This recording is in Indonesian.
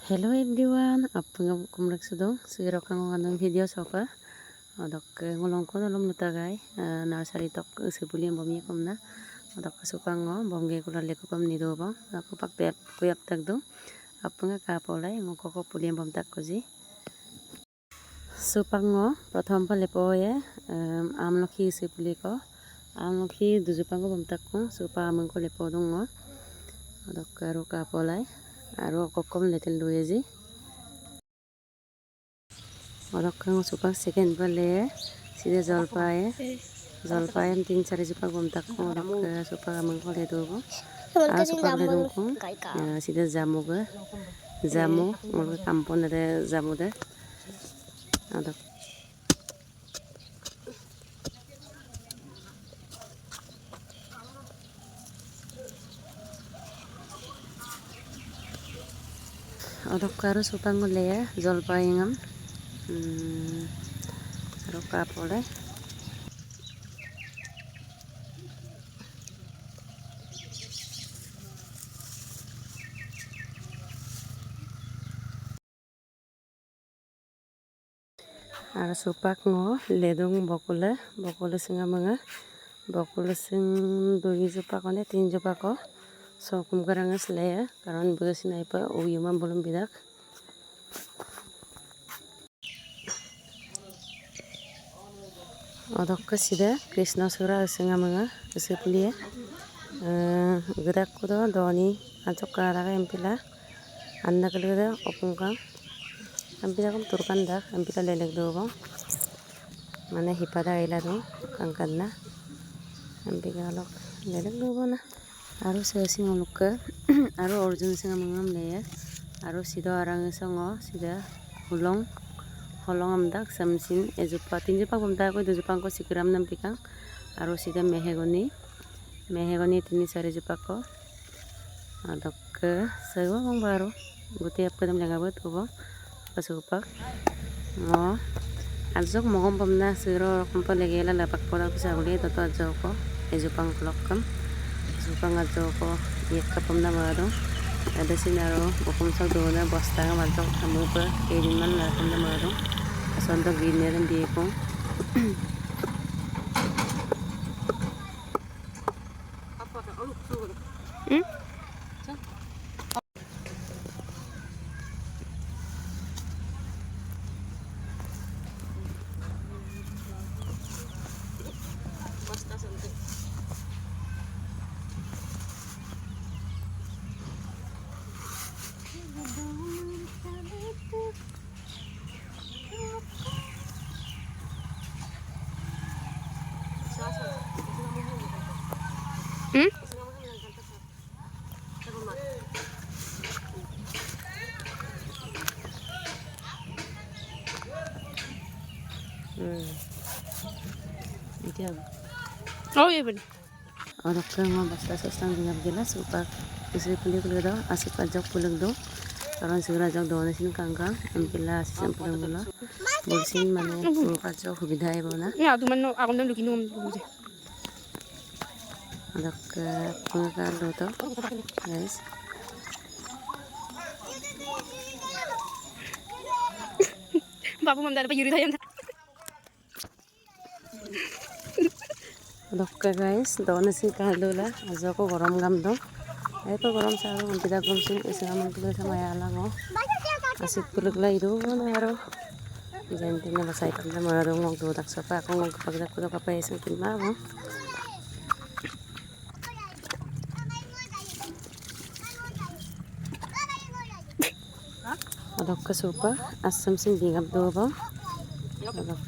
Hello everyone, apa kumrek sudo siguro kang nganong video soka odok ngulong ko nolom nutagay nursery tok sibuli bomnya komna odok sukango bomge kula leko kom nido bang aku pak tep kuyak tak do apa kapolay ngoko ko puli bom tak koji supango prothom pa lepo ye amlokhi sibuli ko amlokhi dujupango bom tak ko supa amang ko lepo dongo odok karo kapolay aro kokom letel doyeji odok kang supak second bale side jolpai am 3-4 jupa gomtak ko odok supak amang ko le dogo a supak le dongko side jamu ngol kampon de jamu de odok odok karo supang le jolpai ngam aro kapole aro supak ngo ledong bokule singa manga bokule sing 2 jupa ko ne 3 jupa ko so kum garangas le karon besin ai pa uyuma bolom bidak odok ke sida krishna sura singa manga sepulie gerak ko do doni ajok kara empila anna kele opungka empila kom turkan dak empila lelek do bang mana hipada ila do kangkanna empila lok lelek do bana aro sesing olukka aro orjun singa mangam le aro sido arang songo sida holong amdak samsin ejupa 3 jupa gomda ko 2 jupa ko sigram nam pikang aro sida mehegoni 3-4 jupa ko adok sago bang baru guti apkadam lagabot ubo pasupak ngo azok mogom pamna siro kompa legela lapak pola pisaguli toto ajo ko ejupang klokkam supang ajo ko yekka pamna baru ada sinaro bokum sa dona bosta nga maltok kamu pa kediman la pamna baru asonto gineran di ko Oh iya bener. odok kang basta sostang dingap jelas supak isri puli kulo do asik ajok puleg do karon sigura jok do nasin kangkang empila sisam puleg gula bolsin mane ajok সুবিধা আইব না Ya tuh mana aku nang lagi nunggu dulu. odok pengakal do to guys Bapak mau dari payuri tayang. odok guys do nasin kahalola ajo ko gorom gam do ay ko gorom sa aro antida gom sin isang amang kulo sa mayala ngo asik puleg la ido na aro jente na basay pa na mga dong mong dudak sa pa kung magpagdak ko ka pa isang tinma mo odok ka sopa asam sing dingap do ba odok